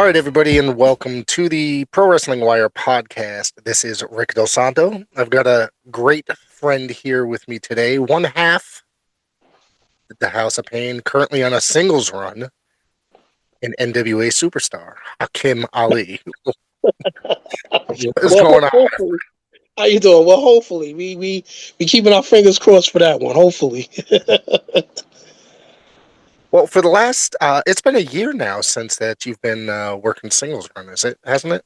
right, everybody, and welcome to the Pro Wrestling Wire podcast. This is Rick Del Santo. I've got a great friend here with me today, one half of the House of Pain, currently on a singles run, an NWA superstar, Hakim Ali. What is Well, going on? hopefully, how you doing? Well, hopefully, we keeping our fingers crossed for that one. Hopefully, Well, for the last, it's been a year now since that you've been working singles run, is it? Hasn't it?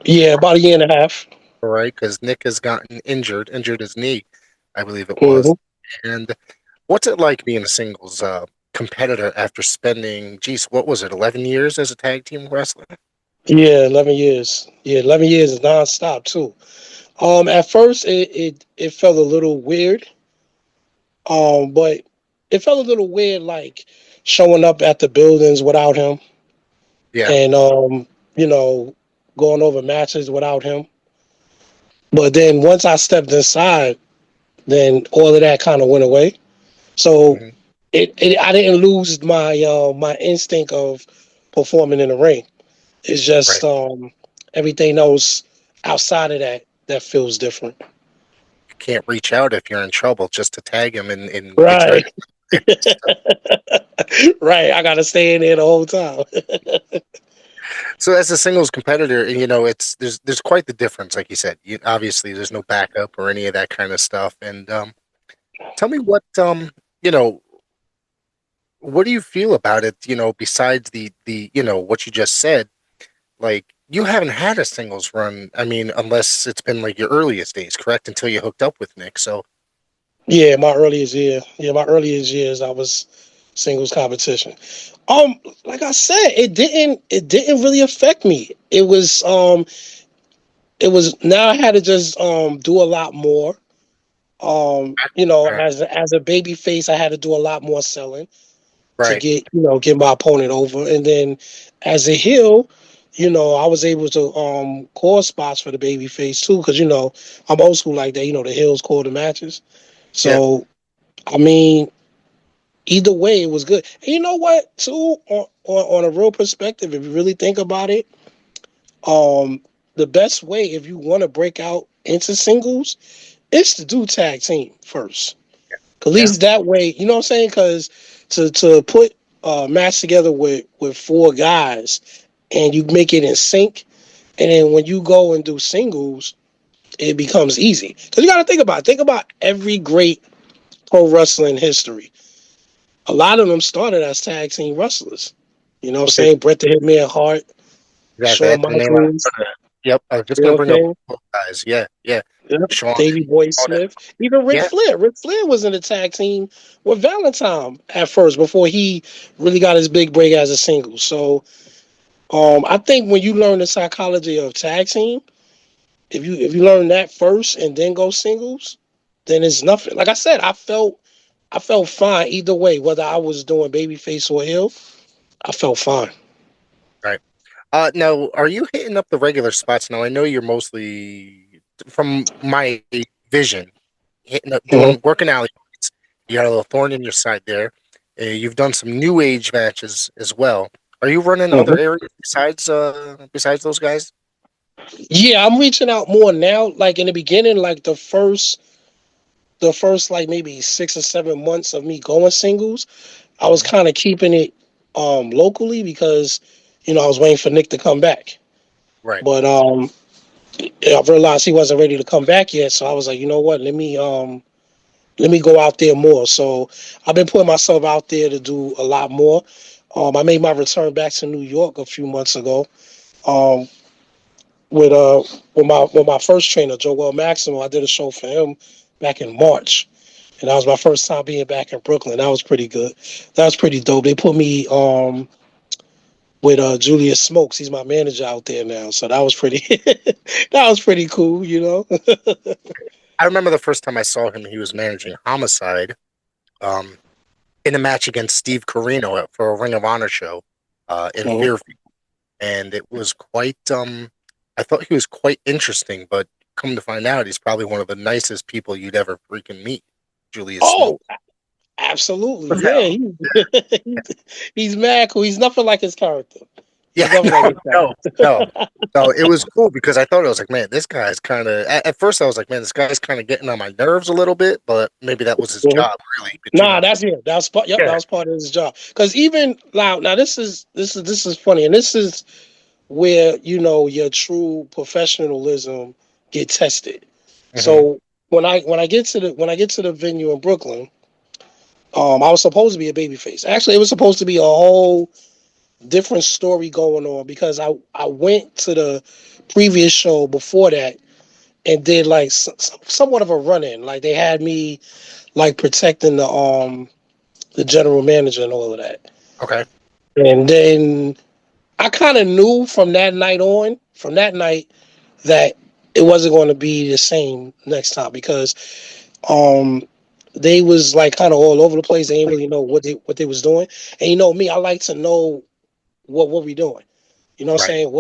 yeah, about a year and a half. All right, because Nick has gotten injured his knee, I believe it was. hmm And what's it like being a singles competitor after spending, geez, what was it, 11 years as a tag team wrestler? Yeah, 11 years. Yeah, 11 years is nonstop too. At first it felt a little weird. But it felt a little weird, like showing up at the buildings without him, Yeah. and you know, going over matches without him. But then once I stepped inside, then all of that kind of went away. So Hmm. I didn't lose my instinct of performing in the ring. It's just Right. everything else outside of that feels different. You can't reach out if you're in trouble just to tag him and get you Right, ready. right. I gotta stay in there the whole time. So as a singles competitor, it's there's quite the difference, like you said. Obviously, there's no backup or any of that kind of stuff. And tell me you know, what do you feel about it? Besides the what you just said, like you haven't had a singles run. I mean, unless it's been like your earliest days, correct? Until you hooked up with Nick. So Yeah, my earliest years, I was singles competition. Like I said, it didn't really affect me. It was now I had to just do a lot more. uh, As a baby face, I had to do a lot more selling to right, get my opponent over. And then as a heel, I was able to call spots for the baby face too, because I'm old school like that. The heels call the matches. yeah, So I mean, either way, it was good. And you know what? Too on a real perspective, if you really think about it, um, the best way if you want to break out into singles is to do tag team first. 'Cause at yeah, least that way, you know what I'm saying? Because to put a match together with four guys and you make it in sync, and then when you go and do singles, it becomes easy. Because you got to think about every great pro wrestling history. A lot of them started as tag team wrestlers. You know what I'm okay, saying? Bret the Hitman Hart, exactly. Shawn That's the name I was Michaels, gonna. Yep, I was just you know gonna what bring I'm up saying? both guys. Yeah, yeah, Yep. Sean, Davey Boy all that. Smith, even Ric Yeah, Flair. Ric Flair was in a tag team with Valentine at first before he really got his big break as a single. So I think when you learn the psychology of tag team, if you learn that first and then go singles, then it's nothing. Like I said, I felt fine either way, whether I was doing babyface or heel. I felt fine. right. Now, are you hitting up the regular spots? Now, I know you're mostly, from my vision, hitting up, Mhm. doing working alley. You got a little thorn in your side there. You've done some new age matches as well. Are you running other Mhm. areas besides those guys? Yeah, I'm reaching out more now. Like in the beginning, like the first like maybe 6 or 7 months of me going singles, I was Mhm. kind of keeping it locally because I was waiting for Nick to come back. Right. But I realized he wasn't ready to come back yet, so I was like, you know what? Let me go out there more. So I've been putting myself out there to do a lot more. I made my return back to New York a few months ago. Um, with with my first trainer, Joel Maximo. I did a show for him back in March, and that was my first time being back in Brooklyn. That was pretty good. That was pretty dope. They put me with Julius Smokes. He's my manager out there now, so that was pretty. That was pretty cool, you know. I remember the first time I saw him, he was managing Homicide um, in a match against Steve Corino for a Ring of Honor show in Mhm. Fairfield. And it was quite, I thought he was quite interesting, but come to find out, he's probably one of the nicest people you'd ever freaking meet, Julius Smoke. Oh, absolutely, Yeah, yeah. He's mad cool. He's nothing like his character. The Yeah, government no, ain't no, no. that. So it was cool because I thought it was like, man, this guy's kind of. At first, I was like, man, this guy's kind of getting on my nerves a little bit, but maybe that was his Mhm. job, really. But Nah, that's it. That's part. Yep, that yeah, was part of his job. Because even now, this is funny, and this is where your true professionalism get tested. hmm So when I get to the venue in Brooklyn, I was supposed to be a babyface. Actually, it was supposed to be a whole different story going on because I went to the previous show before that and did like somewhat of a run in. Like they had me like protecting the general manager and all of that. okay, And then I kind of knew from that night, that it wasn't going to be the same next time because um they was like kind of all over the place. They didn't really know what they was doing. And me, I like to know what we doing. You know what I'm right, saying?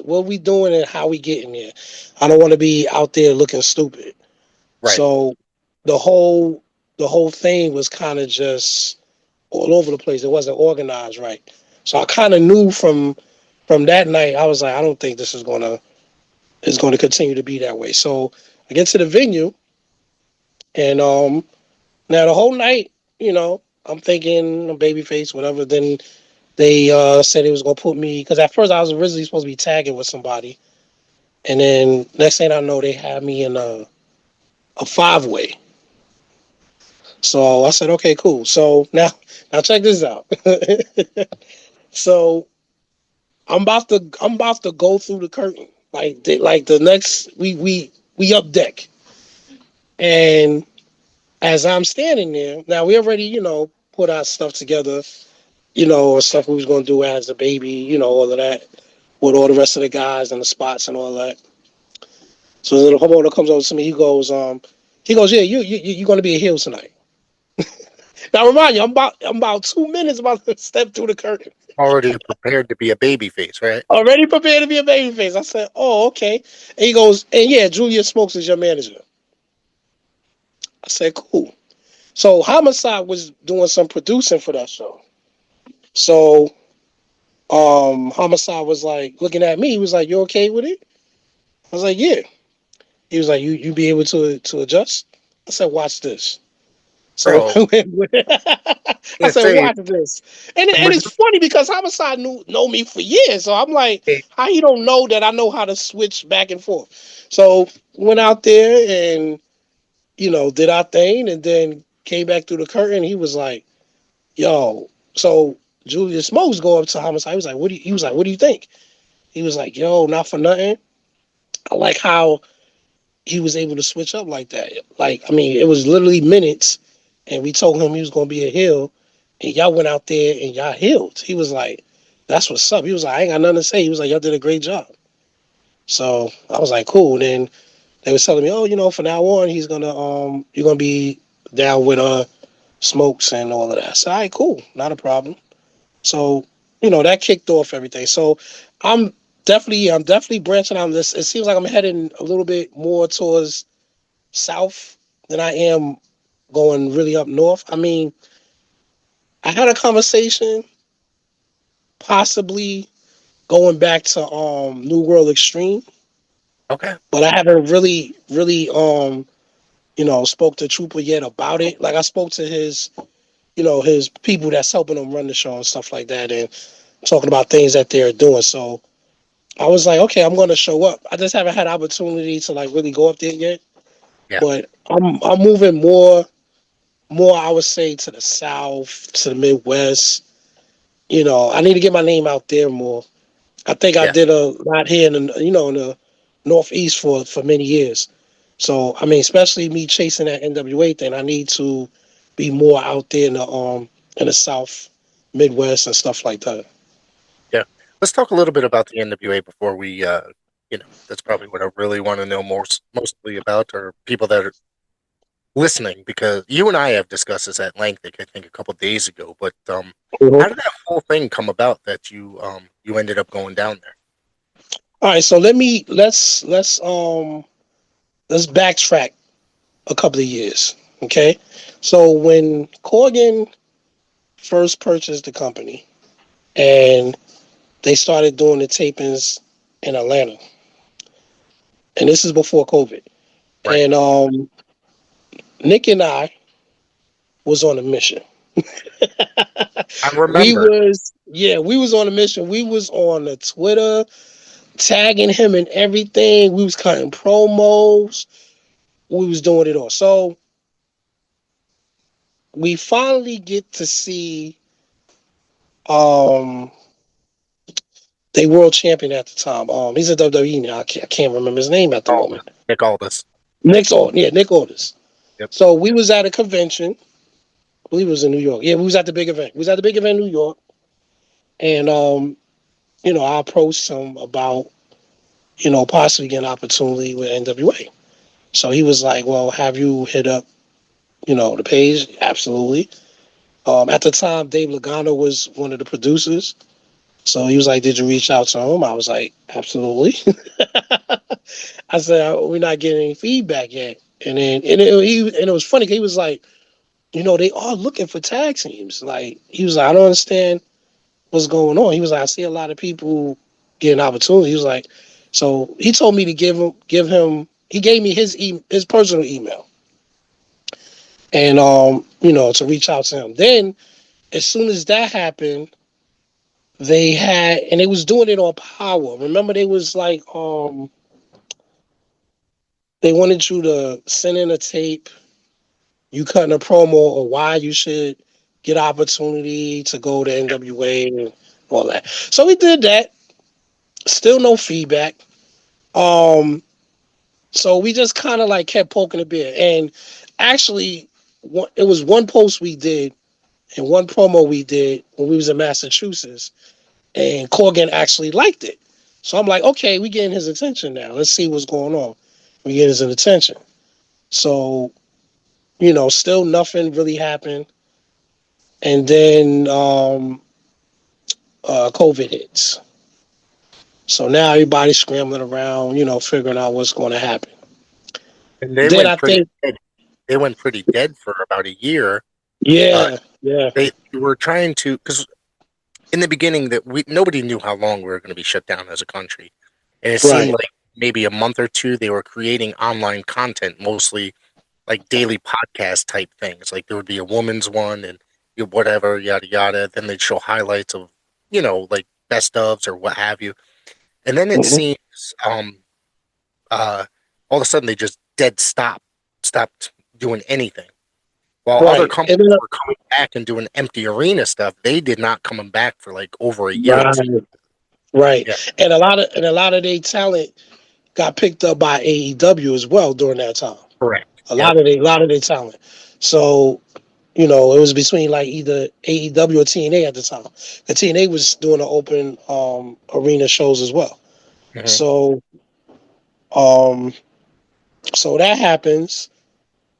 What we doing and how we getting there. I don't want to be out there looking stupid. right. So the whole the whole thing was kind of just all over the place. It wasn't organized right. So I kind of knew from that night. I was like, I don't think this is going to continue to be that way. So I get to the venue, and now the whole night, I'm thinking babyface, whatever. Then they said it was going to put me because at first I was originally supposed to be tagging with somebody, and then next thing I know, they had me in a 5-way. So I said, okay, cool. So now check this out. So I'm about to go through the curtain. Like the next we up deck. And as I'm standing there, now we already, put our stuff together, stuff we was gonna do as a baby, all of that, with all the rest of the guys and the spots and all that. So the homeowner comes over to me, he goes, yeah, you're gonna be a heel tonight. Now remind you, I'm about 2 minutes about to step through the curtain. Already prepared to be a baby face, right? Already prepared to be a babyface. I said, oh, okay. And he goes, and yeah, Julius Smokes is your manager. I said, cool. So Homicide was doing some producing for that show. So Homicide was like looking at me. He was like, "You okay with it?" I was like, "Yeah." He was like, "You be able to adjust?" I said, "Watch this." So Bro, I let's said, say "Watch this," and the it's funny because Homicide know me for years. So I'm like, majority, how he don't know that I know how to switch back and forth? So went out there and did our thing, and then came back through the curtain. He was like, "Yo," so Julius Smokes go up to Homicide. He was like, "What do you?" He was like, "What do you think?" He was like, "Yo, not for nothing. I like how he was able to switch up like that. Like, I mean, it was literally minutes, and we told him he was going to be a heel, and y'all went out there and y'all healed." He was like, "That's what's up." He was like, "I ain't got nothing to say." He was like, "Y'all did a great job." So I was like, "Cool." Then they was telling me, "Oh, from now on, you're gonna be down with Smokes and all of that." So, all right, cool, not a problem. So, that kicked off everything. So I'm I'm definitely branching out this. It seems like I'm heading a little bit more towards south than I am going really up north. I mean, I had a conversation possibly going back to New World Extreme, okay, but I haven't really spoke to Trooper yet about it. Like I spoke to his people that's helping him run the show and stuff like that, and talking about things that they're doing. So I was like, okay, I'm going to show up. I just haven't had opportunity to like really go up there yet, yeah, but I'm moving more. I would say to the south, to the Midwest. I need to get my name out there more. I think I yeah, did a lot here in the Northeast for many years. So I mean, especially me chasing that NWA thing, I need to be more out there in the South, Midwest, and stuff like that. yeah. Let's talk a little bit about the NWA before we, that's probably what I really want to know mostly about, or people that are listening, because you and I have discussed this at length, I think a couple days ago. But how Mhm. did that whole thing come about that you ended up going down there? All right, so let's backtrack a couple of years. Okay, so when Corgan first purchased the company, and they started doing the tapings in Atlanta, and this is before COVID. Right. And Nick and I was on a mission. I We remember. was yeah, we was on a mission. We was on the Twitter tagging him and everything. We was cutting promos. We was doing it all. So we finally get to see um they world champion at the time. He's a WWE now. I can't remember his name at the Aldis. moment. Nick Aldis. Nick Aldis. Yep. So we was at a convention. I believe it was in New York. Yeah, we was at the big event. We was at the big event in New York, and I approached him about possibly getting an opportunity with NWA. So he was like, "Well, have you hit up the page?" Absolutely. At the time, Dave Lagana was one of the producers. So he was like, "Did you reach out to him?" I was like, "Absolutely." I said, "We're not getting any feedback yet." And it was funny. He was like, they are looking for tag teams. Like he was like, "I don't understand what's going on." He was like, "I see a lot of people getting opportunities." He was like, so he told me to give him. He gave me his personal email, and to reach out to him. Then as soon as that happened, they had, and they was doing it on Power. Remember, they was like, they wanted you to send in a tape, you cutting a promo, or why you should get opportunity to go to NWA and all that. So we did that. Still no feedback. Um, so we just kind of like kept poking a bear. And actually, it was one post we did and one promo we did when we was in Massachusetts, and Corgan actually liked it. So I'm like, okay, we getting his attention now. Let's see what's going on. We get his attention. So still nothing really happened. And then COVID hits. So now everybody's scrambling around, figuring out what's going to happen. And they Then went I pretty think, dead. They went pretty dead for about a year. Uh, yeah, yeah, they were trying to, because in the beginning that we nobody knew how long we were going to be shut down as a country, and it seemed right. like maybe a month or two they were creating online content, mostly like daily podcast type things. Like there would be a woman's one and whatever, yada yada. Then they'd show highlights of like best ofs or what have you. And then it Hmm. seems uh all of a sudden they just stopped doing anything. While other Right. And companies then, were coming back and doing empty arena stuff, they did not coming back for like over a year or two. right, right. Yeah, And a lot of their talent got picked up by AEW as well during that time. correct. A Yep. lot of their talent. So, it was between like either AEW or TNA at the time. The TNA was doing the open arena shows as well. Hmm. So um so that happens.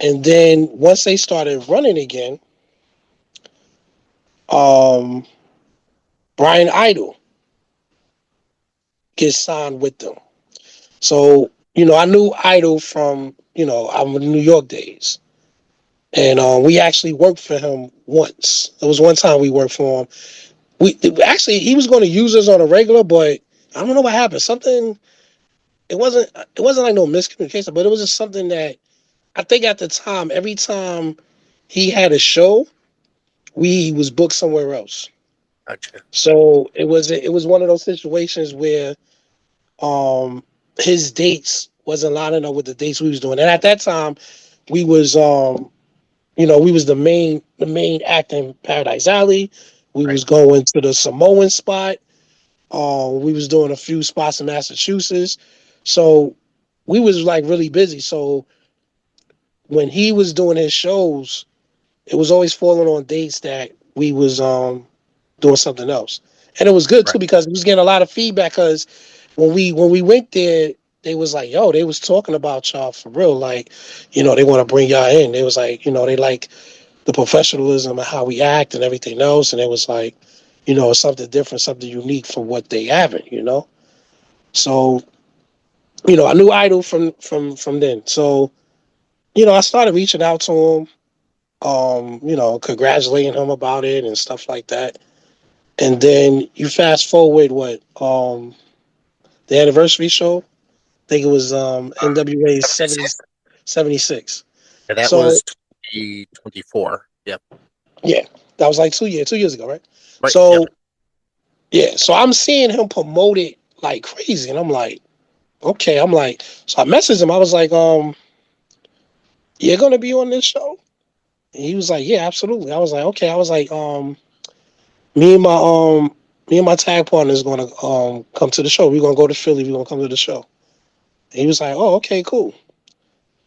And then once they started running again, um Brian Idol gets signed with them. So, I knew Idol from, our New York days. And we actually worked for him once. There was one time we worked for him. We actually he was going to use us on a regular, but I don't know what happened. Something it wasn't like no miscommunication, but it was just something that I think at the time, every time he had a show, we was booked somewhere else. Gotcha. So it was one of those situations where um his dates wasn't lining up with the dates we was doing. And at that time, we was we was the main act in Paradise Alley. We Right. was going to the Samoan spot. We was doing a few spots in Massachusetts. So we was like really busy. So when he was doing his shows, it was always falling on dates that we was doing something else. And it was good too Right. because we was getting a lot of feedback because when we went there, they was like, yo, they was talking about y'all for real. Like, they want to bring y'all in. They was like, they like the professionalism and how we act and everything else. And it was like, something different, something unique from what they haven't. So, I knew Idol from then. So, I started reaching out to him, congratulating him about it and stuff like that. And then you fast forward the anniversary show. I think it was NWA 70, 76. 76. Yeah, that So was 2024. Yep. yeah, that was like 2 years ago, right? Right. Yep. So yeah, so I'm seeing him promote it like crazy, and I'm like, okay, I'm like, so I messaged him. I was like, you're gonna be on this show? And he was like, yeah, absolutely. I was like, okay. I was like, me and my me and my tag partner is gonna come to the show. We're gonna go to Philly. We're gonna come to the show. And he was like, oh, okay, cool.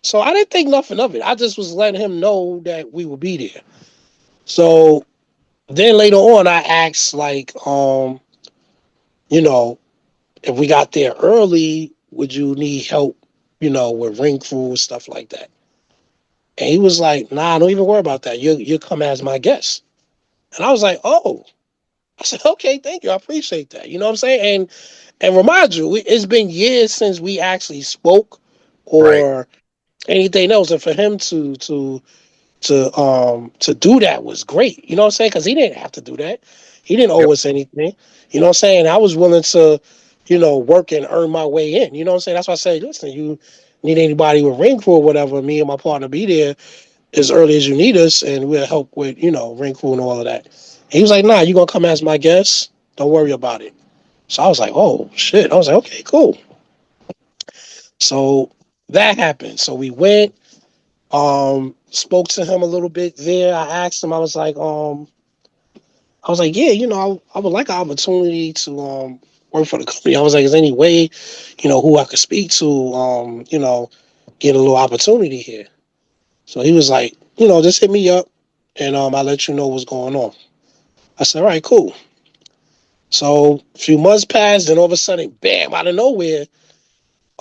So I didn't think nothing of it. I just was letting him know that we would be there. So then later on, I asked like, you know, if we got there early, would you need help, with ring crew and stuff like that? And he was like, nah, don't even worry about that. You'll come as my guest. And I was like, oh. I said, okay, thank you. I appreciate that. You know what I'm saying? And remind you, it's been years since we actually spoke Right. or anything else. And for him to do that was great. You know what I'm saying? Because he didn't have to do that. He didn't owe Yep. us anything. You know what I'm saying? I was willing to, work and earn my way in. You know what I'm saying? That's why I say, listen, you need anybody with ring crew or whatever, me and my partner be there as early as you need us, and we'll help with, ring crew and all of that. And he was like, nah, you gonna come as my guest? Don't worry about it. So I was like, oh shit. I was like, okay, cool. So that happened. So we went, spoke to him a little bit there. I asked him, I was like, yeah, I would like an opportunity to work for the company. I was like, is there any way, who I could speak to, get a little opportunity here? So he was like, just hit me up and I'll let you know what's going on. I said, all right, cool. So a few months passed, and all of a sudden, bam, out of nowhere,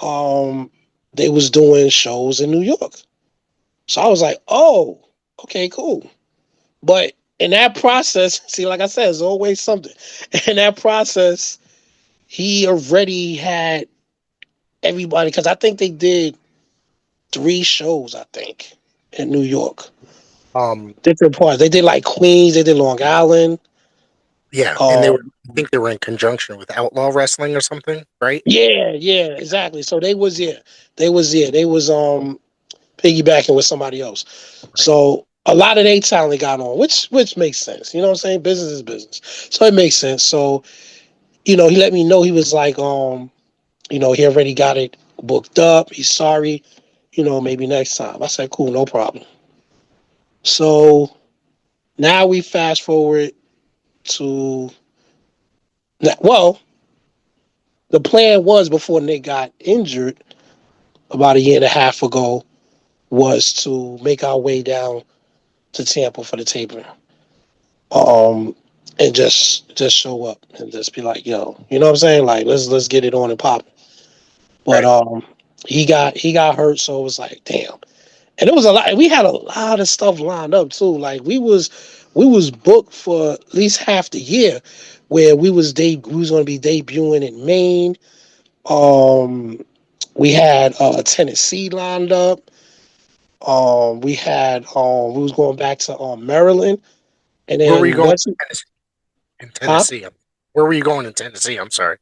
um, they was doing shows in New York. So I was like, oh, okay, cool. But in that process, see, like I said, there's always something. In that process, he already had everybody because I think they did 3 shows, I think, in New York. Um. Different parts. They did like Queens, they did Long Island. Yeah, and they were. Um, I think they were in conjunction with Outlaw Wrestling or something, right? yeah, yeah, exactly. So they was piggybacking with somebody else. Right. So a lot of their talent got on, which makes sense. You know what I'm saying? Business is business. So it makes sense. So, he let me know he was like, he already got it booked up. He's sorry, maybe next time. I said, cool, no problem. So now we fast forward to well, the plan was before Nick got injured about a year and a half ago was to make our way down to Tampa for the taping. Um, and just show up and just be like, yo, you know what I'm saying? Like let's get it on and pop. But Right. he got hurt, so it was like, damn. And it was a lot. We had a lot of stuff lined up too. Like we was booked for at least half the year, where we was going to be debuting in Maine. Um, we had Tennessee lined up. We was going back to Maryland, and Where were you then going once, in huh? Tennessee? Where were you going in Tennessee? I'm sorry.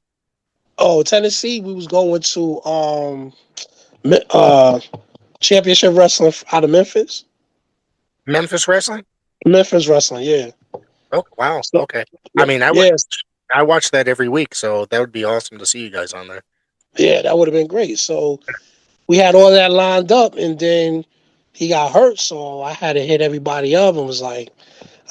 Oh, Tennessee, we was going to uh championship wrestling out of Memphis. Memphis Wrestling. Memphis wrestling, yeah. Oh wow. So Okay. I yeah, mean, yes, I watch that every week, so that would be awesome to see you guys on there. yeah, that would have been great. So we had all that lined up, and then he got hurt, so I had to hit everybody up and was like,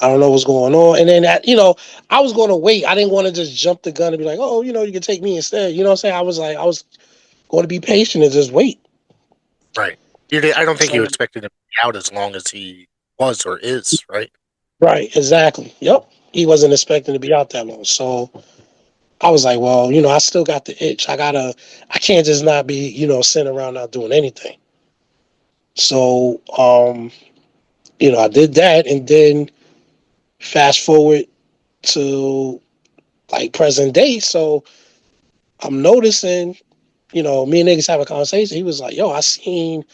I don't know what's going on. And then I was going to wait. I didn't want to just jump the gun and be like, oh, you can take me instead. You know what I'm saying? I was going to be patient and just wait. Right. You did, I don't think you So expected him to be out as long as he was or is, right? right, exactly. Yep. He wasn't expecting to be out that long. So I was like, well, I still got the itch. I can't just not be, sitting around not doing anything. So, I did that, and then fast forward to like present day. So I'm noticing, me and niggas have a conversation. He was like, yo, I seen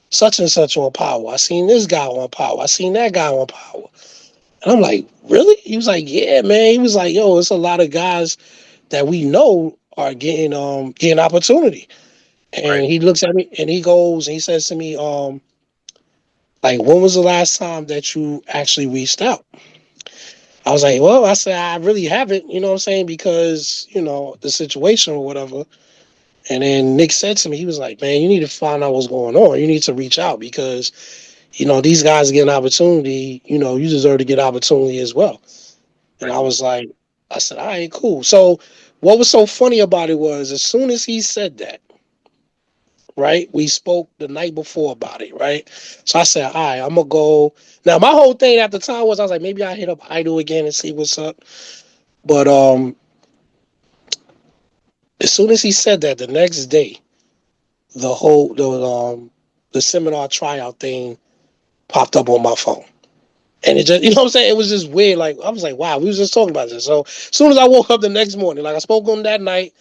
such and such on Power. I seen this guy on Power. I seen that guy on Power. And I'm like, really? He was like, yeah, man. He was like, yo, it's a lot of guys that we know are getting opportunity. And Right. he looks at me and he goes and he says to me, like, when was the last time that you actually reached out? I was like, well, I said, I really haven't, you know what I'm saying? Because, the situation or whatever. And then Nick said to me, he was like, man, you need to find out what's going on. You need to reach out because, these guys get an opportunity, you deserve to get opportunity as well. And Right. I was like, I said, all right, cool. So what was so funny about it was as soon as he said that, right, we spoke the night before about it, right? So I said, all right, I'm gonna go. Now my whole thing at the time was I was like, maybe I hit up Idol again and see what's up. But as soon as he said that, the next day, the seminar tryout thing popped up on my phone. And it just, you know what I'm saying? It was just weird. Like, I was like, wow, we was just talking about this. So as soon as I woke up the next morning, like I spoke to him that night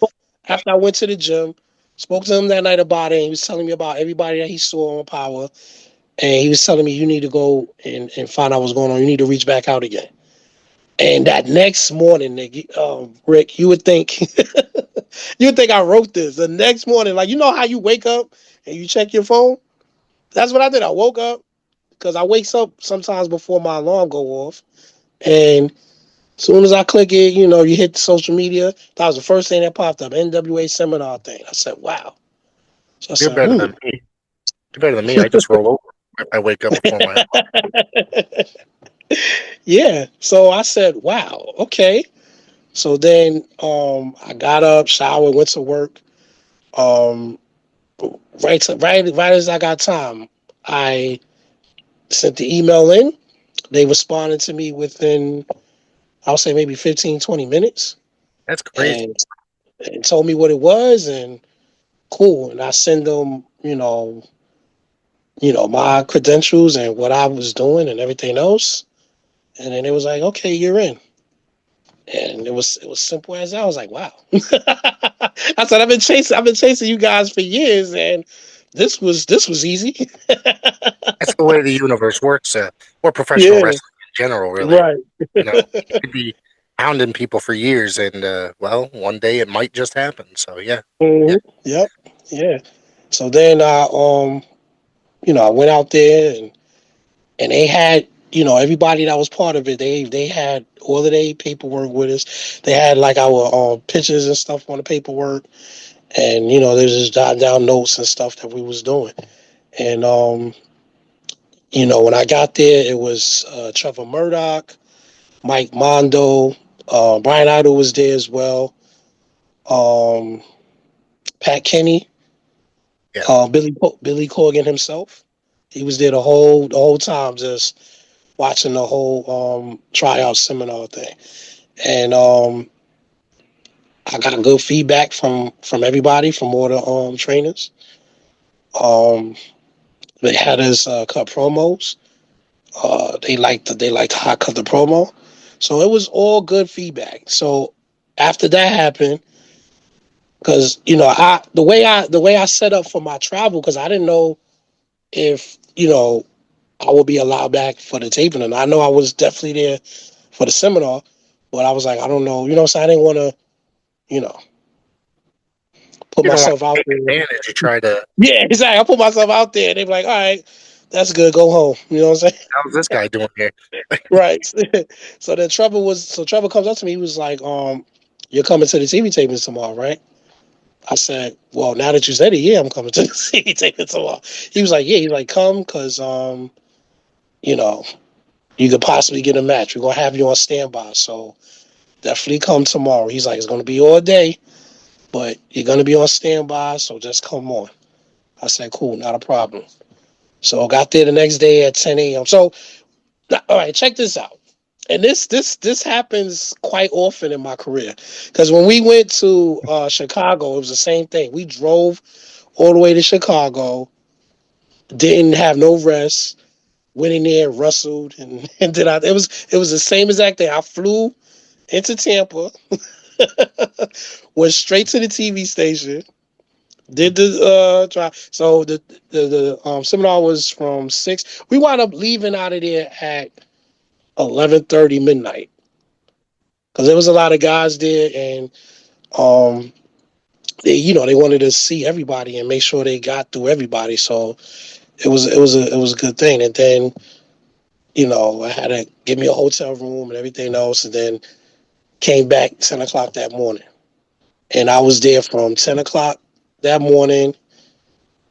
after I went to the gym, spoke to him that night about it. And he was telling me about everybody that he saw on Power. And he was telling me, you need to go and find out what's going on. You need to reach back out again. And that next morning, Nick, Rick, you would think I wrote this. The next morning, like, you know how you wake up and you check your phone? That's what I did. I woke up because I wakes up sometimes before my alarm go off. And as soon as I click it, you hit social media. That was the first thing that popped up, NWA seminar thing. I said, wow. So I You're said, better than me. You're better than me. I just roll over if I wake up before my alarm. yeah. So I said, wow, okay. So then I got up, showered, went to work. Um, right as I got time, I sent the email in. They responded to me within, I'll say maybe 15, 20 minutes That's crazy. and, and told me what it was and cool. And I send them, my credentials and what I was doing and everything else. And then it was like, okay, you're in. And it was simple as that. I was like, wow. I said I've been chasing you guys for years and this was easy. That's the way the universe works, or professional Yeah, wrestling in general, really. right. You could be hounding people for years, and well, one day it might just happen. So yeah, yeah, Yep. Yeah. So then I went out there and they had, everybody that was part of it, they had all of their paperwork with us. They had like our pictures and stuff on the paperwork. And, they was just jotting down notes and stuff that we was doing. And when I got there, it was Trevor Murdoch, Mike Mondo, Brian Idol was there as well. Um, Pat Kenny, yeah. Billy Corgan himself. He was there the whole time, just watching the whole tryout seminar thing. And I got good feedback from everybody, from all the trainers. Um, they had us cut promos. They liked how I cut the promo. So it was all good feedback. So after that happened, because the way I set up for my travel, because I didn't know if I would be allowed back for the taping, and I know I was definitely there for the seminar, but I was like, I don't know, so I didn't want to, you know, put You don't want myself to out take there. advantage. You try to. Yeah, exactly. I put myself out there, and they be like, all right, that's good, go home. You know what I'm saying? How's this guy doing here? Right. So Trevor comes up to me. He was like, you're coming to the TV tapings tomorrow, right? I said, well, now that you said it, yeah, I'm coming to the TV taping tomorrow. He was like, yeah, he's like, come, because you know, you could possibly get a match. We're gonna have you on standby, so definitely come tomorrow. He's like, it's gonna be all day, but you're gonna be on standby, so just come on. I said, cool, not a problem. So I got there the next day at 10 a.m. So all right, check this out. And this happens quite often in my career, because when we went to Chicago, it was the same thing. We drove all the way to Chicago, didn't have no rest, went in there, wrestled, and, and did I. It was the same exact thing. I flew into Tampa, went straight to the TV station, did the try. So the seminar was from 6. We wound up leaving out of there at 11:30 midnight, because there was a lot of guys there, and um, they wanted to see everybody and make sure they got through everybody. So it was a good thing. And then I had to give me a hotel room and everything else, and then came back 10 o'clock that morning, and I was there from 10 o'clock that morning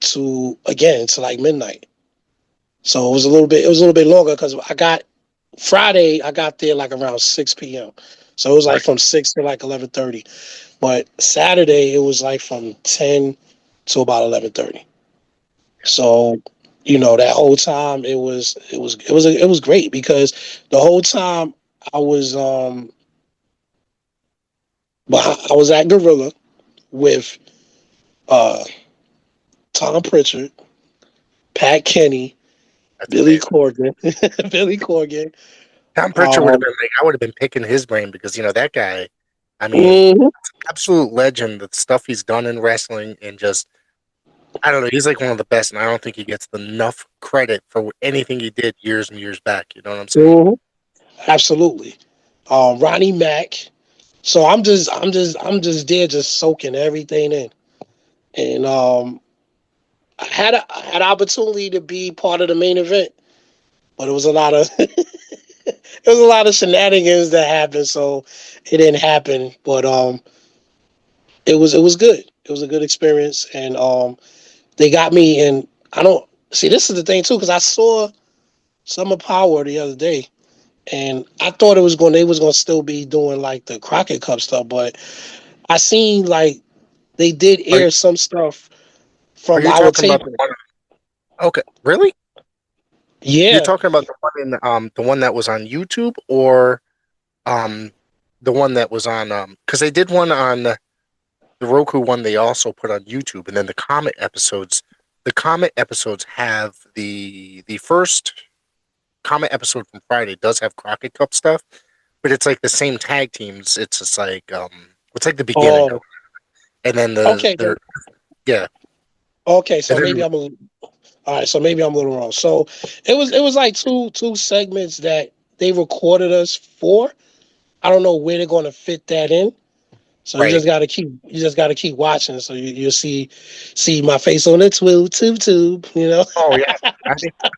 to like midnight. So it was a little bit longer because I got there like around 6 p.m. So it was like Right. from 6 to like 11:30. But Saturday it was like from 10 to about 11:30. So that whole time it was great because the whole time I was I was at Gorilla with uh Tom Pritchard, Pat Kenny, That's Billy amazing. Corgan, Billy Corgan. Tom Pritchard would have Um, been like, I would have been picking his brain because that guy. I mean, mhm. absolute legend. The stuff he's done in wrestling and just I don't know. He's like one of the best, and I don't think he gets enough credit for anything he did years and years back. You know what I'm saying? Mhm. Absolutely. Ronnie Mack. So I'm just there, just soaking everything in, and I had opportunity to be part of the main event, but it was a lot of it was a lot of shenanigans that happened, so it didn't happen. But it was good. It was a good experience, and they got me. And I don't see, this is the thing too, because I saw Summer Power the other day, and I thought they was going to still be doing like the Crockett Cup stuff, but I seen like they did Are you, air some stuff are from you our talking about the taping. one? Okay, really? You're Yeah. talking about the one that was on YouTube or um the one that was on because they did one on the Roku one they also put on YouTube, and then the Comet episodes have the first Comet episode from Friday does have Crockett Cup stuff, but it's like the same tag teams. It's just like it's like the beginning of Oh, it. And then okay. they're yeah. Okay, And so then all right, so maybe I'm a little wrong. So it was like two segments that they recorded us for. I don't know where they're going to fit that in. So you right. just gotta keep watching. So you'll see my face on the tube. Oh yeah.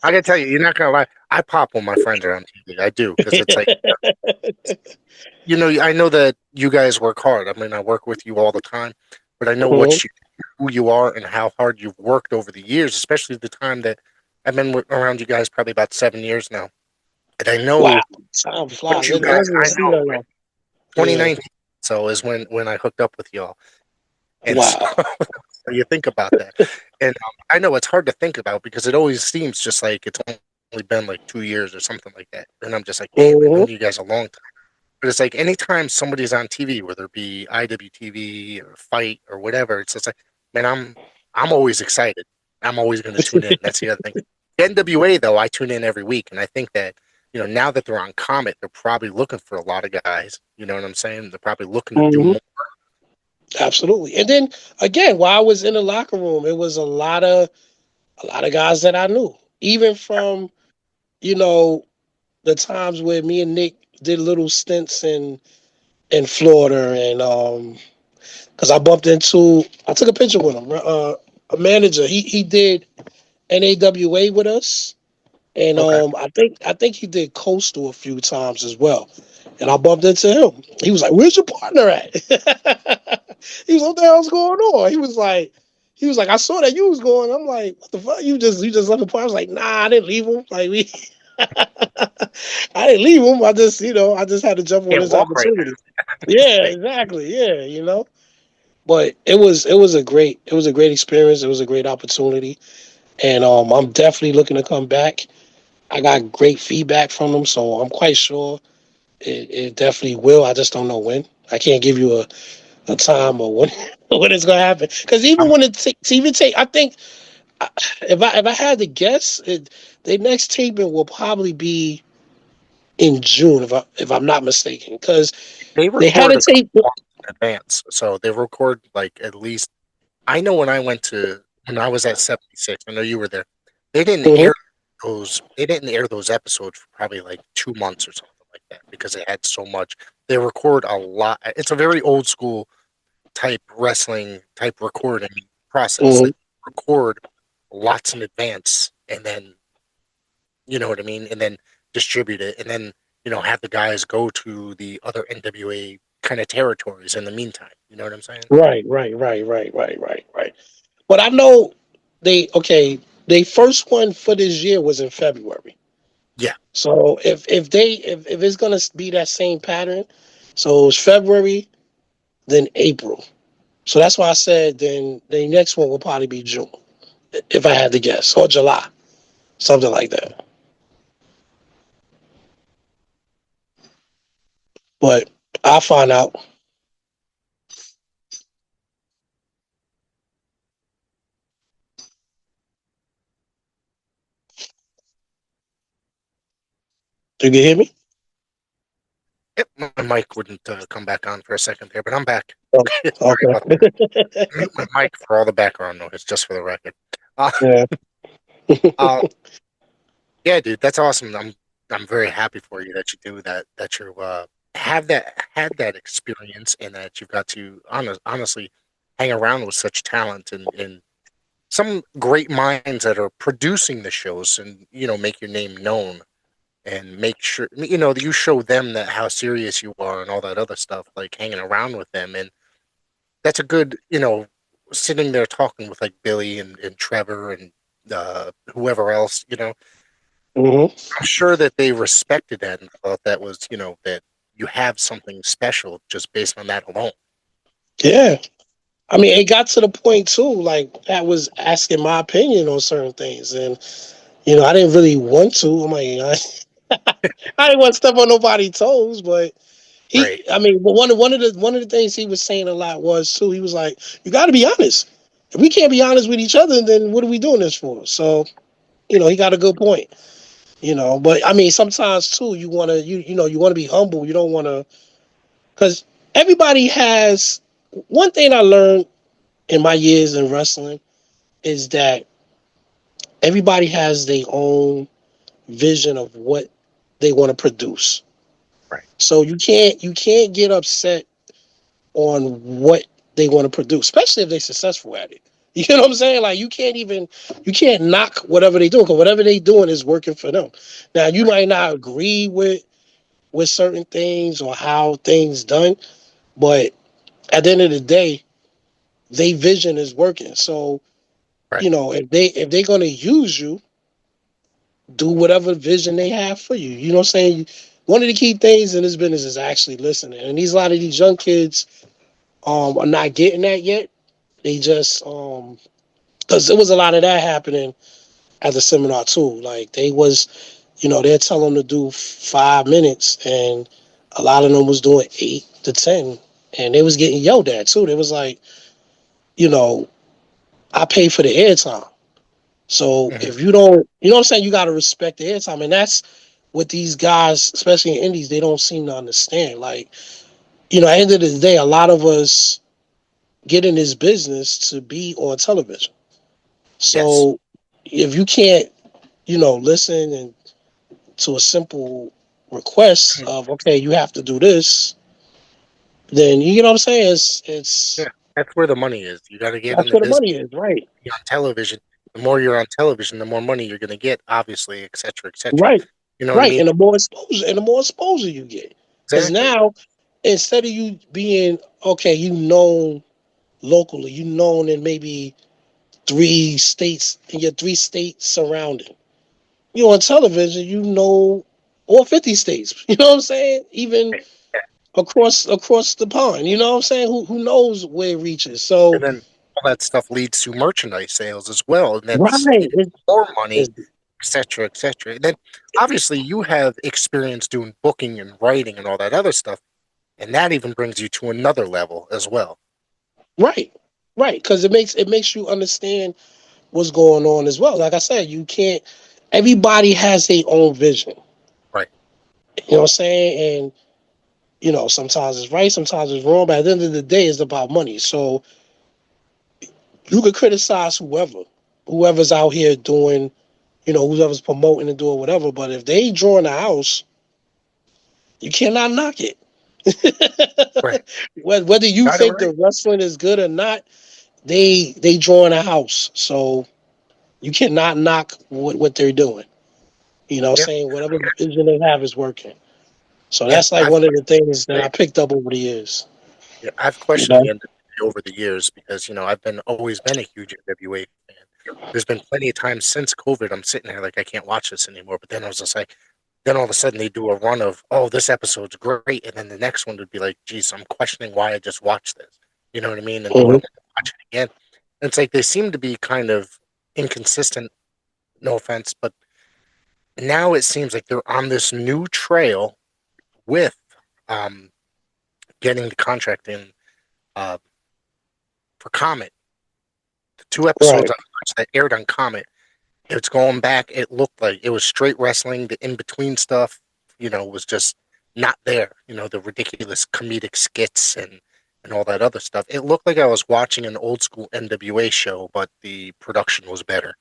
I gotta tell you, you're not gonna lie. I pop when my friends are on TV. I do because it's like I know that you guys work hard. I mean, I work with you all the time, but I know Mhm. who you are and how hard you've worked over the years, especially the time that I've been around you guys probably about 7 years now. And I Wow, know time what flies. you It guys. doesn't I seem know, that right? long. Yeah. 2019. So is when I hooked up with y'all, and so Wow. you think about that, and I know it's hard to think about because it always seems just like it's only been like 2 years or something like that, and I'm just like, damn, I've Mhm. known you guys a long time. But it's like anytime somebody's on TV, whether it be IWTV or Fight or whatever, it's just like, man, I'm always excited. I'm always going to tune in. That's the other thing. The NWA though, I tune in every week, and I think that now that they're on Comet, they're probably looking for a lot of guys. You know what I'm saying? They're probably looking to do Mhm. more. Absolutely. And then again, while I was in the locker room, it was a lot of guys that I knew, even from you know the times where me and Nick did little stints in Florida, and because I took a picture with him, a manager. He did NAWA with us, and Okay. I think he did Coastal a few times as well. And I bumped into him. He was like, "Where's your partner at?" He was, "What the hell's going on?" He was like, "I saw that you was going." I'm like, "What the fuck? You just left the partner?" I was like, "Nah, I didn't leave him. Like we, I didn't leave him. I just had to jump on Can't this walk right opportunity." now. Yeah, Right. exactly. Yeah. But it was a great experience. It was a great opportunity, and I'm definitely looking to come back. I got great feedback from them, so I'm quite sure it definitely will. I just don't know when. I can't give you a time or when when it's gonna happen. Because even I'm, when it takes, even take, I think if I had to guess, the next taping will probably be in June, if I'm not mistaken. Because they they had record a a couple tape. months in advance, so they record like at least. I know when I was at 76. I know you were there. They didn't Mhm. air. those they didn't air those episodes for probably like 2 months or something like that because they had so much. They record a lot. It's a very old school type wrestling type recording process. They Hmm. record lots in advance and then you know what I mean, and then distribute it, and then have the guys go to the other NWA kind of territories in the meantime. You know what I'm saying? Right, right, right, right, right, right, right. But I know they okay. They first one for this year was in February. Yeah. So if it's gonna be that same pattern, so it's February, then April. So that's why I said then the next one will probably be June, if I had to guess, or July, something like that. But I'll find out. You can hear me? Yep, my mic wouldn't come back on for a second there, but I'm back. Oh, Sorry okay. about that. Mute my mic for all the background noise, just for the record. Uh, Yeah. uh, yeah, dude, that's awesome. I'm very happy for you that you do that. That you have that had that experience, and that you've got to honestly hang around with such talent and some great minds that are producing the shows, and make your name known and make sure that you show them that how serious you are and all that other stuff, like hanging around with them. And that's a good, sitting there talking with like Billy and Trevor and whoever else. Hmm. I'm sure that they respected that and thought that was, that you have something special just based on that alone. Yeah. I mean, it got to the point too, like that was asking my opinion on certain things, and I didn't really want to. I'm like, I didn't want to step on nobody's toes, but Right. I mean, but one of the things he was saying a lot was too. He was like, "You got to be honest. If we can't be honest with each other, then what are we doing this for?" So, he got a good point. But I mean, sometimes too, you want to you want to be humble. You don't want to because everybody has one thing I learned in my years in wrestling is that everybody has their own vision of what they want to produce. Right. So you can't get upset on what they want to produce, especially if they're successful at it. You know what I'm saying? Like you can't knock whatever they do because whatever they doing is working for them. Now you Right. might not agree with certain things or how things done, but at the end of the day, their vision is working. So Right. if they're gonna use you, do whatever vision they have for you. You know what I'm saying? One of the key things in this business is actually listening, and a lot of these young kids are not getting that yet. They just because there was a lot of that happening at the seminar too. Like they're telling them to do 5 minutes, and a lot of them was doing 8 to 10, and they was getting yelled at too. They was like, you know, I pay for the airtime. So Hmm. if you don't, you know what I'm saying, you got to respect the airtime, and that's what these guys, especially in indies, they don't seem to understand. Like, at the end of the day, a lot of us get in this business to be on television. Yes. So if you can't, listen and to a simple request Mhm. of okay, you have to do this, then you know what I'm saying. It's Yeah. That's where the money is. You got to get in that's the where the business. money is, right? Be on television. The more you're on television, the more money you're going to get, obviously, et cetera, et cetera. Right, You know what I right. mean? And the more exposure you get, because Exactly. now instead of you being okay, you known locally, you known in maybe 3 states in your 3 states surrounding. You on television, all 50 states. You know what I'm saying? Even Right. Yeah. across the pond. You know what I'm saying? Who knows where it reaches? So And then all that stuff leads to merchandise sales as well, and that's right, even more money, it's et cetera, et cetera. And then obviously you have experience doing booking and writing and all that other stuff, and that even brings you to another level as well. right, right, because it makes you understand what's going on as well. Like I said, you can't. Everybody has their own vision. Right. You know what I'm saying? And sometimes it's right, sometimes it's wrong. But at the end of the day, it's about money. So you could criticize whoever's out here doing whoever's promoting and doing whatever. But if they draw in the house, you cannot knock it. Right. Whether you Got it think right. the wrestling is good or not, they draw in a house, so you cannot knock what they're doing. Yeah. Saying whatever vision they have is working. So Yeah. that's like one of the things that I picked up over the years. Yeah, I've You questioned know. the NWA over the years because I've been always been a huge NWA fan. There's been plenty of times since COVID I'm sitting there like I can't watch this anymore. But then I was just like, then all of a sudden they do a run of, oh, this episode's great, and then the next one would be like, geez, I'm questioning why I just watched this. You know what I mean? And do I Mhm. want to watch it again? And it's like they seem to be kind of inconsistent. No offense, but now it seems like they're on this new trail with um, getting the contract in uh, for Comet. The two episodes Right. I watched that aired on Comet, it's going back. It looked like it was straight wrestling. The in between stuff, was just not there. The ridiculous comedic skits and all that other stuff. It looked like I was watching an old school NWA show, but the production was better.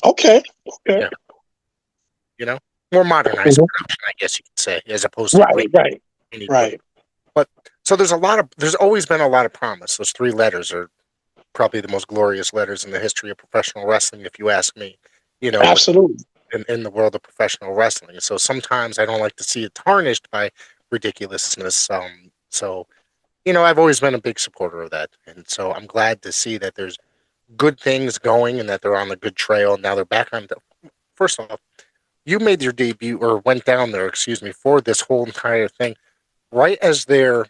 Okay. Okay. Yeah, you know, more modernized Mhm. production, I guess you could say, as opposed to Right. Right. any Right. equipment. But so there's always been a lot of promise. Those three letters are probably the most glorious letters in the history of professional wrestling, if you ask me. With Absolutely. in the world of professional wrestling. So sometimes I don't like to see it tarnished by ridiculousness. I've always been a big supporter of that, and so I'm glad to see that there's good things going and that they're on a good trail. Now they're back on. First off, you made your debut or went down there, excuse me, for this whole entire thing right as they're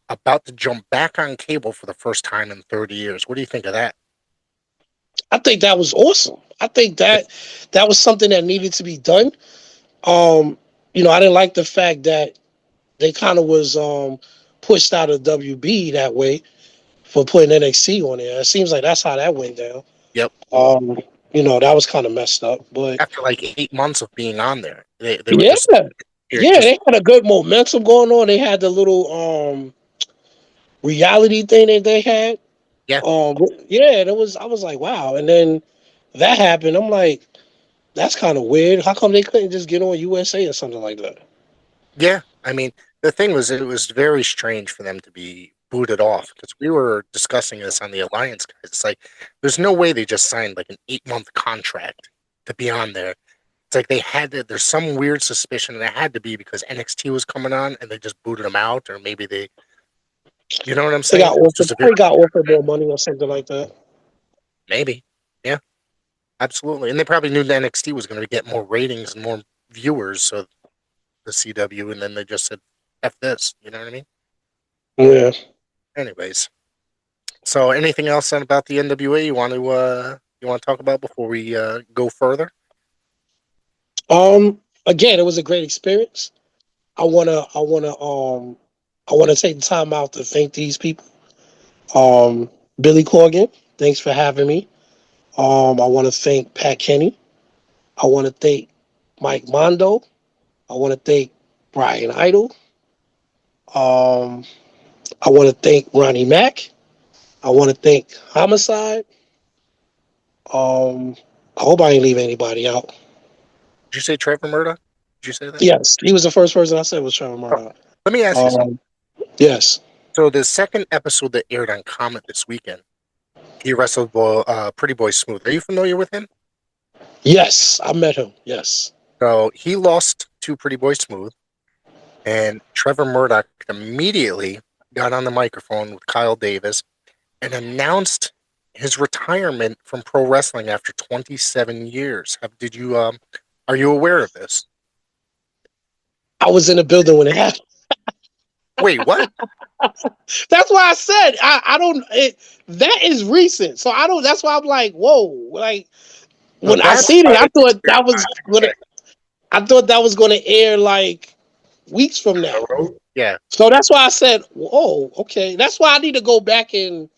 about to jump back on cable for the first time in 30 years. What do you think of that? I think that was awesome. I think that was something that needed to be done. I didn't like the fact that they kind of was pushed out of WB that way for putting NXT on there. It seems like that's how that went down. Yep. Um, that was kind of messed up. But After like 8 months of being on there, they were yeah, just here, yeah, just they had a good momentum going on. They had the little reality thing that they had. yeah. Yeah, and it was. I was like, wow. And then that happened. I'm like, that's kind of weird. How come they couldn't just get on USA or something like that? Yeah, I mean, the thing was, it was very strange for them to be booted off because we were discussing this on the Alliance guys. It's like there's no way they just signed like an 8 month contract to be on there. It's like they had to. There's some weird suspicion, and it had to be because NXT was coming on, and they just booted them out, or maybe they, you know what I'm They saying? got It was offered. just a very Probably got offered more money or something like that. maybe, yeah, absolutely, and they probably knew that NXT was going to get more ratings and more viewers, so the CW, and then they just said, "F this," you know what I mean? Yeah. Anyways. So, anything else about the NWA you want to talk about before we go further? Again, it was a great experience. I wanna. I wanna. I wanna take the time out to thank these people. Billy Corgan, thanks for having me. I want to thank Pat Kenny. I want to thank Mike Mondo. I want to thank Brian Idle. Um, I want to thank Ronnie Mack. I want to thank Homicide. Um, I hope I ain't leave anybody out. Did you say Trevor Murdoch? Did you say that? Yes, he was the first person I said was Trevor Oh, Murdoch. let me ask you something. Um, yes, So, the second episode that aired on Comet this weekend, he wrestled Pretty Boy Smooth. Are you familiar with him? yes, I met him. Yes, So, he lost to Pretty Boy Smooth, and Trevor Murdoch immediately got on the microphone with Kyle Davis and announced his retirement from pro wrestling after 27 years. Are you aware of this? I was in the building when it happened. Wait, what? That's why I said I don't. That is recent, so I don't. That's why I'm like, whoa, like So when I that's seen it, I probably thought that was gonna. okay. I thought that was gonna air like weeks from On now. the road? Yeah. So that's why I said, "Oh, okay." That's why I need to go back and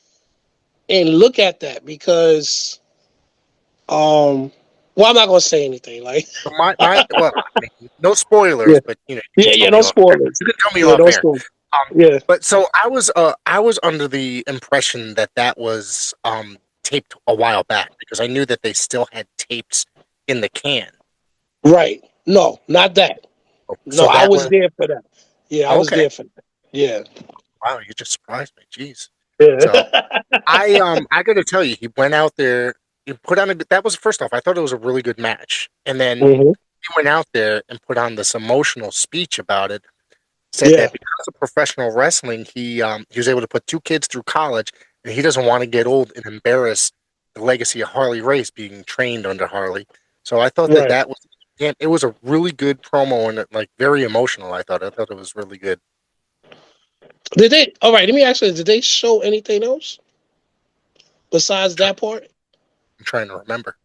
look at that because, well, I'm not gonna say anything. Like, So well, I mean, no spoilers, yeah, but you can yeah, tell yeah. me No off. spoilers. You can tell me Yeah, off no air. spoilers. Um, Yeah. but so I was under the impression that was taped a while back because I knew that they still had tapes in the can. Right. No, not that. No, So I that was was there for that. Yeah, I was okay. there for that. Yeah. Wow, you just surprised me. Jeez. So Yeah. I got to tell you, he went out there. He put on a. That was first off. I thought it was a really good match, and then hmm he went out there and put on this emotional speech about it. Said Yeah. that because of professional wrestling, he was able to put two kids through college, and he doesn't want to get old and embarrass the legacy of Harley Race being trained under Harley. So I thought that Right. that was, and it was a really good promo and like very emotional. I thought it was really good. Did they? All right. Let me ask you: did they show anything else besides that part? I'm trying to remember.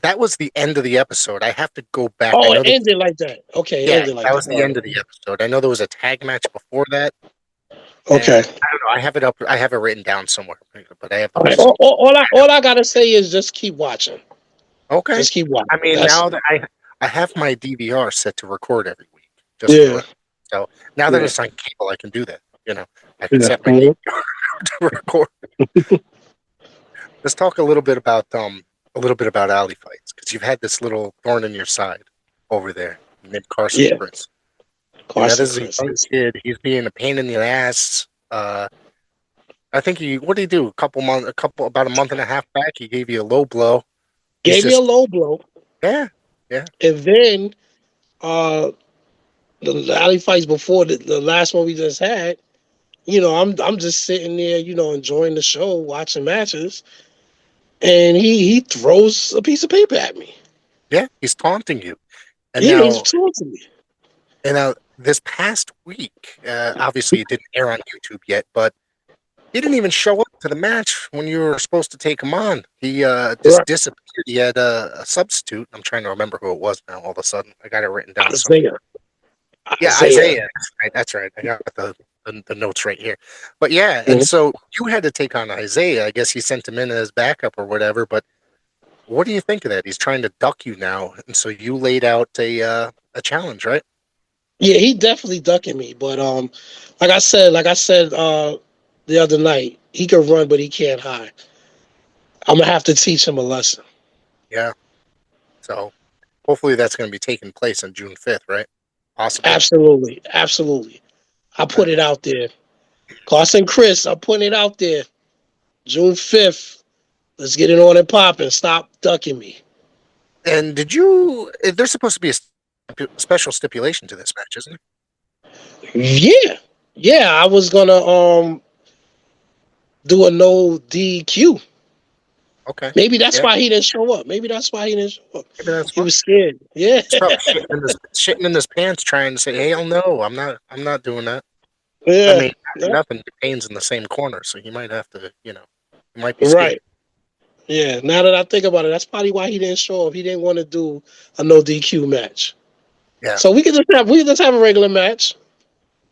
That was the end of the episode. I have to go back. I Oh, it know that. ended like that. Okay, it Yeah, ended like that that. was All the right. end of the episode. I know there was a tag match before that, Okay. and I don't know. I have it up. I have it written down somewhere, but I have to All right. listen. All I gotta say is just keep watching. Okay. Just keep watching. I mean, That's now that I have my DVR set to record every week, just for yeah. it. So now that Yeah. it's on cable, I can do that. I can Yeah. set my DVR to record. Let's talk a little bit about alley fights because you've had this little thorn in your side over there, named Carson Yeah. Chris. And that Carson is a Chris. young kid. He's being a pain in the ass. I think what did he do? About a month and a half back, he gave you a low blow. He's Gave me a just, low blow, yeah, yeah, and then uh the alley fights before the last one we just had. I'm just sitting there, enjoying the show, watching matches, and he throws a piece of paper at me. yeah. He's taunting you. And Yeah, he's now, taunting me. this past week, obviously it didn't air on YouTube yet, but he didn't even show up to the match when you were supposed to take him on. He just Right. disappeared. He had a substitute. I'm trying to remember who it was now. All of a sudden, I got it written down somewhere. Isaiah. Yeah, Isaiah. Isaiah. That's right. That's right. I got the notes right here. But yeah, and Mhm. so you had to take on Isaiah. I guess he sent him in as backup or whatever. But what do you think of that? He's trying to duck you now, and so you laid out a challenge, right? Yeah, he definitely ducking me. But like I said the other night, he can run, but he can't hide. I'm gonna have to teach him a lesson. Yeah. So hopefully that's going to be taking place on June 5th, right? Possibly. Absolutely, absolutely. I Okay. put it out there. Carson Chris, I'm putting it out there. June 5th. Let's get it on and popping. Stop ducking me. And did you? There's supposed to be a special stipulation to this match, isn't it? Yeah. Yeah, I was gonna do a no DQ. Okay. Maybe that's Yeah. why he didn't show up. Maybe that's why he didn't show up. Maybe that's He why. was scared. Yeah. He's probably shitting in his pants, trying to say, "Hey, hell no, I'm not doing that." I Yeah. mean, Yeah. nothing. Pain's in the same corner, so he might have to, he might be scared. Right. Yeah. Now that I think about it, that's probably why he didn't show up. He didn't want to do a no DQ match. Yeah. So we could just have a regular match.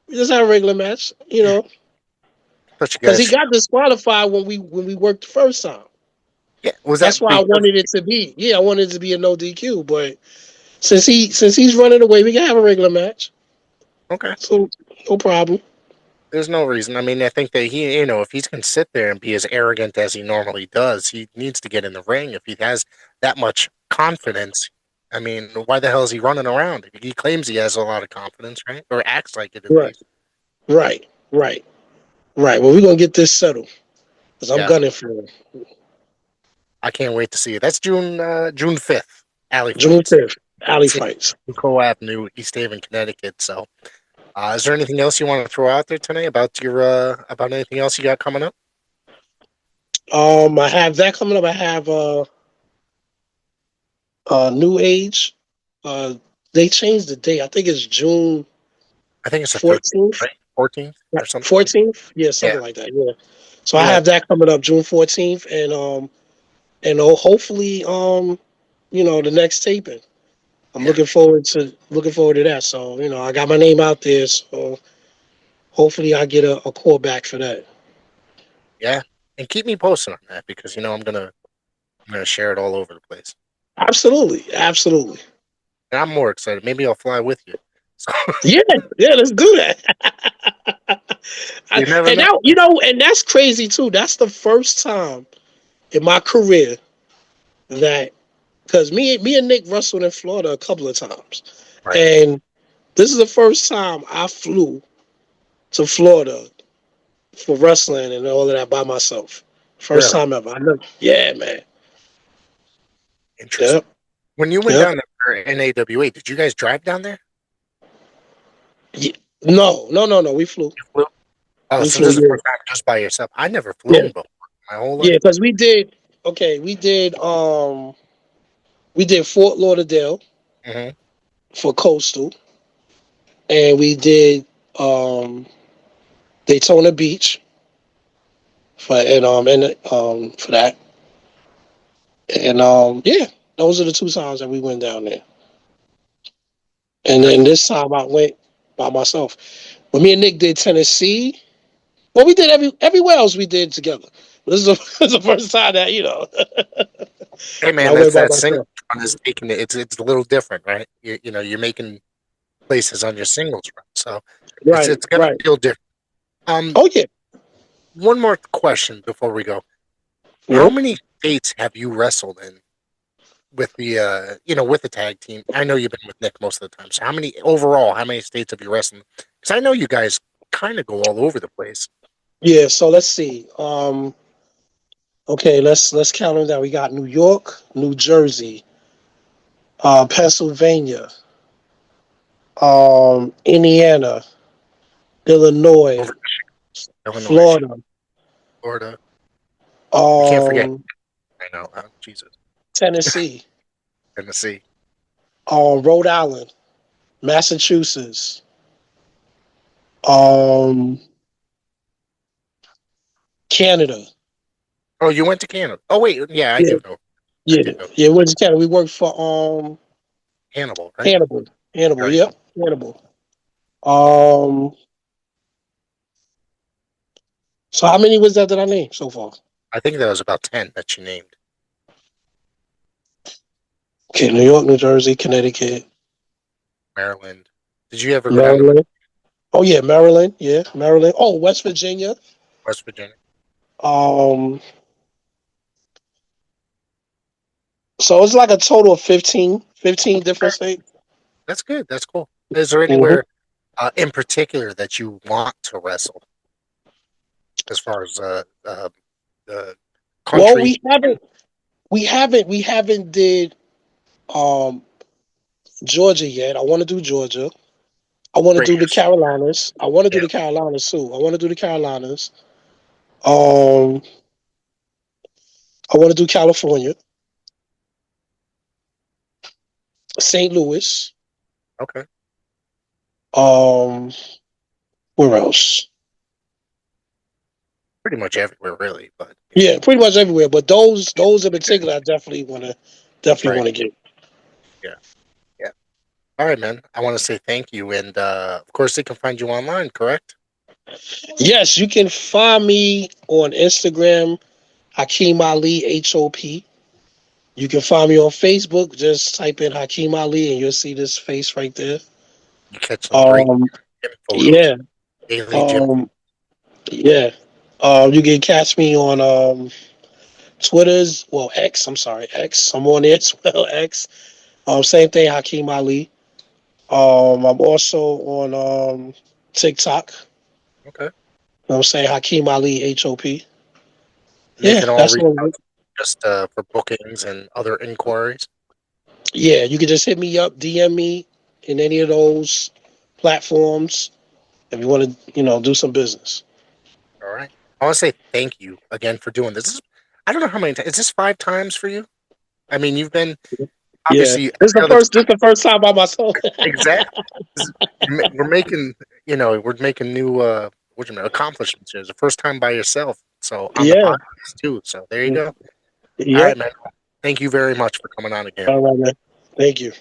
We just have a regular match, But you because he guys, got disqualified when we worked the first time. yeah, was that That's why I because? wanted it to be. Yeah, I wanted it to be a no DQ. But since he's running away, we can have a regular match. Okay. So no problem. There's no reason. I mean, I think that if he's going to sit there and be as arrogant as he normally does, he needs to get in the ring. If he has that much confidence, I mean, why the hell is he running around? He claims he has a lot of confidence, right? Or acts like it at Right. least. Right. Right. Right. Well, we're gonna get this settled because I'm Yeah, gunning for him. I can't wait to see it. That's June 5th. Alley June Fights, 5th. Alley fights. Co Avenue, East Haven, Connecticut. So, is there anything else you want to throw out there tonight about your about anything else you got coming up? I have that coming up. I have New Age. Uh, they changed the date. I think it's June I think it's the 13th, 14th. right? 14th or something. 14th. Yeah, Yeah, something like that. Yeah. So I yeah, have that coming up June 14th, and hopefully the next taping. I'm yeah, looking forward to that. So I got my name out there. So hopefully I get a call back for that. yeah. And keep me posted on that because I'm gonna share it all over the place. Absolutely, absolutely. And I'm more excited. Maybe I'll fly with you. So Yeah, yeah. Let's do that. you never And know. now and that's crazy too. That's the first time in my career that because me and Nick wrestled in Florida a couple of times, Right. and this is the first time I flew to Florida for wrestling and all of that by myself. First Really time ever. I know. Yeah, man. interesting. Yep. When you went Yep. down there for NAWA, did you guys drive down there? Yeah. No, no, no, no. We flew. You flew? Oh, We so this flew. is the Yeah. first time just by yourself. I never Yeah. flown before my whole Yeah. life. Because we did. Okay, we did Fort Lauderdale Hmm. for Coastal, and we did um Daytona Beach for that. And yeah, those are the two times that we went down there. And That's then this time I went by myself. When me and Nick did Tennessee, well, we did everywhere else we did together. This is the, this is the first time that hey that I man, went that's by that single myself. run is taking it. It's a little different, right? You know you're making places on your singles run, so Right, it's gonna right. feel different. Um, Oh yeah, one more question before we go. How yeah, many states have you wrestled in with the with the tag team? I know you've been with Nick most of the time. So how many overall? How many states have you wrestled? Because I know you guys kind of go all over the place. yeah. So let's see. Okay, let's count them down. We got New York, New Jersey, Pennsylvania, Indiana, Illinois, Over Illinois, Florida, Florida. You can't forget. um, I know. Jesus, Tennessee, Tennessee. Rhode Island, Massachusetts, um, Canada. Oh, you went to Canada. Oh wait, yeah, I Yeah, do know. I yeah, do know yeah. Went to Canada. We worked for Hannibal, right? Hannibal. Hannibal. Right. Yep, Hannibal. Um, so how many was that I named so far? I think that was about 10 that you named. Okay, New York, New Jersey, Connecticut, Maryland. Did you ever go down to Maryland. Oh yeah, Maryland. Yeah, Maryland. Oh, West Virginia. West Virginia? Um, so it's like a total of 15 different Okay, states. that's good. That's cool. Is there Hmm. anywhere in particular that you want to wrestle as far as the Well, country? we haven't did um Georgia yet. I want to do Georgia. I want to Great. do the Carolinas. I want to do Yeah. the Carolinas too. I want to do the Carolinas. Um, I want to do California, St. Louis. Okay. Um, where else? Pretty much everywhere, really. But Yeah, pretty much everywhere. But those in particular, I definitely right. want to get. Yeah. Yeah. All right, man. I want to say thank you, and of course they can find you online. Correct? Yes, you can find me on Instagram, Hakim Ali HOP. You can find me on Facebook. Just type in Hakim Ali, and you'll see this face right there. You catch some great Um, gym photos, yeah. daily gym. Um, yeah. You can catch me on Twitter's, well, X. I'm sorry, X. I'm on it as well, X. Same thing, Hakeem Ali. I'm also on TikTok. Okay. I'm saying Hakeem Ali HOP. And they Yeah, can all that's reach all. out to you just for bookings and other inquiries. Yeah, you can just hit me up, DM me in any of those platforms if you want to, do some business. All right. I want to say thank you again for doing this. I don't know how many times. Is this 5 times for you? I mean, you've been Yeah, obviously every other this is the first time by myself. exactly. We're making we're making new accomplishments here. It's the first time by yourself, so on the Yeah. podcast too. So there you go. All right, Yep. man. Thank you very much for coming on again. All right, man. Thank you.